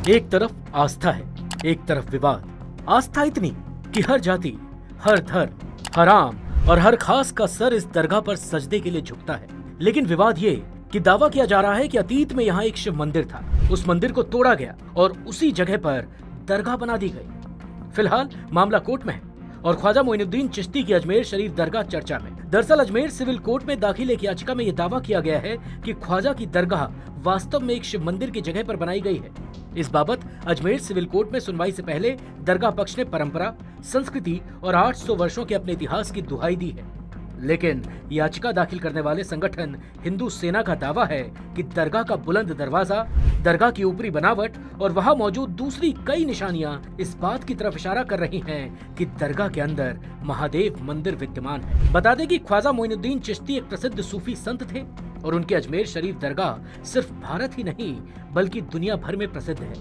एक तरफ आस्था है, एक तरफ विवाद। आस्था इतनी कि हर जाति, हर धर्म, हर आम और हर खास का सर इस दरगाह पर सजदे के लिए झुकता है। लेकिन विवाद ये कि दावा किया जा रहा है कि अतीत में यहाँ एक शिव मंदिर था, उस मंदिर को तोड़ा गया और उसी जगह पर दरगाह बना दी गई। फिलहाल मामला कोर्ट में है और ख्वाजा मोइनुद्दीन चिश्ती की अजमेर शरीफ दरगाह चर्चा में। दरअसल अजमेर सिविल कोर्ट में दाखिल एक याचिका में यह दावा किया गया है कि ख्वाजा की दरगाह वास्तव में एक शिव मंदिर की जगह पर बनाई गई है। इस बाबत अजमेर सिविल कोर्ट में सुनवाई से पहले दरगाह पक्ष ने परंपरा, संस्कृति और 800 वर्षों के अपने इतिहास की दुहाई दी है। लेकिन याचिका दाखिल करने वाले संगठन हिंदू सेना का दावा है कि दरगाह का बुलंद दरवाजा, दरगाह की ऊपरी बनावट और वहां मौजूद दूसरी कई निशानियां इस बात की तरफ इशारा कर रही हैं कि दरगाह के अंदर महादेव मंदिर विद्यमान है। बता दें कि ख्वाजा मोइनुद्दीन चिश्ती एक प्रसिद्ध सूफी संत थे और उनके अजमेर शरीफ दरगाह सिर्फ भारत ही नहीं बल्कि दुनिया भर में प्रसिद्ध है।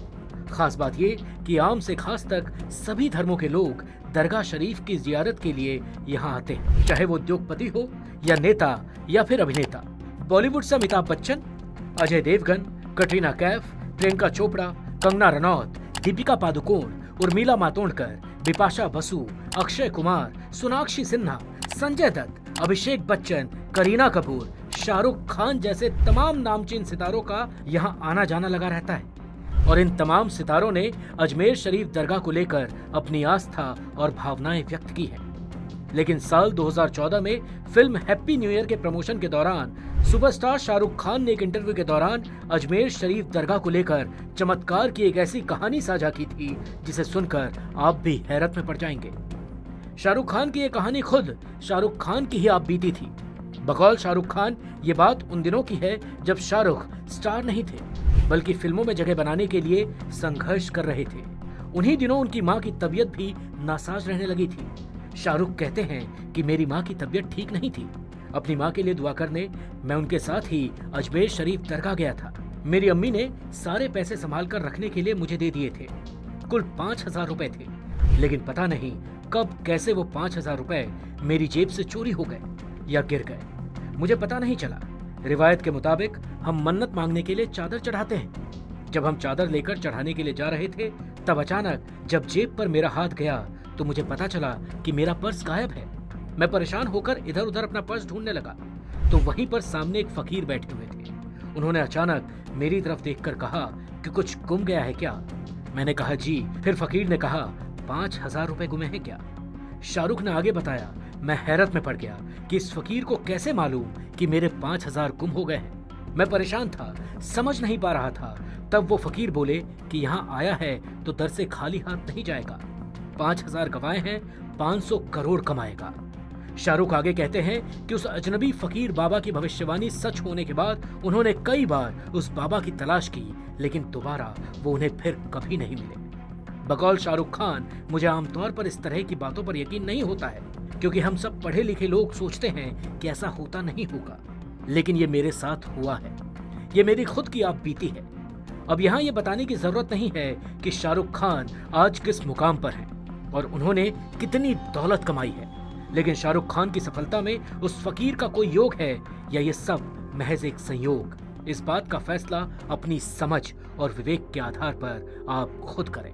खास बात ये कि आम से खास तक सभी धर्मों के लोग दरगाह शरीफ की जियारत के लिए यहाँ आते हैं, चाहे वो उद्योगपति हो या नेता या फिर अभिनेता। बॉलीवुड से अमिताभ बच्चन, अजय देवगन, कटरीना कैफ, प्रियंका चोपड़ा, कंगना रनौत, दीपिका पादुकोण, उर्मिला मातोंडकर, बिपाशा बसु, अक्षय कुमार, सोनाक्षी सिन्हा, संजय दत्त, अभिषेक बच्चन, करीना कपूर, शाहरुख खान जैसे तमाम नामचीन सितारों का यहाँ आना जाना लगा रहता है और इन तमाम सितारों ने अजमेर शरीफ दरगाह को लेकर अपनी आस्था और भावनाएं व्यक्त की है। लेकिन साल 2014 में फिल्म हैप्पी न्यू ईयर के प्रमोशन के दौरान सुपरस्टार शाहरुख खान ने एक इंटरव्यू के दौरान अजमेर शरीफ दरगाह को लेकर चमत्कार की एक ऐसी कहानी साझा की थी जिसे सुनकर आप भी हैरत में पड़ जाएंगे। शाहरुख खान की ये कहानी खुद शाहरुख खान की ही आप बीती थी। बकौल शाहरुख खान ये बात उन दिनों की है जब शाहरुख स्टार नहीं थे बल्कि फिल्मों में जगह बनाने के लिए संघर्ष कर रहे थे। उन्हीं दिनों उनकी मां की तबीयत भी नासाज रहने लगी थी। शाहरुख कहते हैं कि मेरी मां की तबीयत ठीक नहीं थी। अपनी मां के लिए दुआ करने मैं उनके साथ ही अजमेर शरीफ दरगाह गया था। मेरी अम्मी ने सारे पैसे संभाल कर रखने के लिए मुझे दे दिए थे। कुल 5,000 रुपए थे, लेकिन पता नहीं कब कैसे वो 5,000 रुपए मेरी जेब से चोरी हो गए या गिर गए, मुझे पता नहीं चला। रिवायत के मुताबिक हम मन्नत मांगने के लिए चादर चढ़ाते हैं। जब हम चादर लेकर चढ़ाने के लिए जा रहे थे तब अचानक जब जेब पर मेरा हाथ गया तो मुझे पता चला कि मेरा पर्स गायब है। मैं परेशान होकर इधर उधर अपना पर्स ढूंढने लगा तो वहीं पर सामने एक फकीर बैठे हुए थे। उन्होंने अचानक मेरी तरफ देखकर कहा कि कुछ गुम गया है क्या? मैंने कहा जी। फिर फकीर ने कहा 5,000 रुपए गुमे हैं क्या? शाहरुख ने आगे बताया, मैं हैरत में पड़ गया कि इस फकीर को कैसे मालूम कि मेरे 5,000 गुम हो गए हैं। मैं परेशान था, समझ नहीं पा रहा था। तब वो फकीर बोले कि यहाँ आया है तो दर से खाली हाथ नहीं जाएगा। 5,000 गवाए हैं, 500 करोड़ कमाएगा। शाहरुख आगे कहते हैं कि उस अजनबी फकीर बाबा की भविष्यवाणी सच होने के बाद उन्होंने कई बार उस बाबा की तलाश की, लेकिन दोबारा वो उन्हें फिर कभी नहीं मिले। बकौल शाहरुख खान, मुझे आमतौर पर इस तरह की बातों पर यकीन नहीं होता है क्योंकि हम सब पढ़े लिखे लोग सोचते हैं कि ऐसा होता नहीं होगा, लेकिन ये मेरे साथ हुआ है। ये मेरी खुद की आप बीती है। अब यहाँ ये बताने की जरूरत नहीं है कि शाहरुख खान आज किस मुकाम पर हैं और उन्होंने कितनी दौलत कमाई है, लेकिन शाहरुख खान की सफलता में उस फकीर का कोई योग है या ये सब महज एक संयोग? इस बात का फैसला अपनी समझ और विवेक के आधार पर आप खुद करें।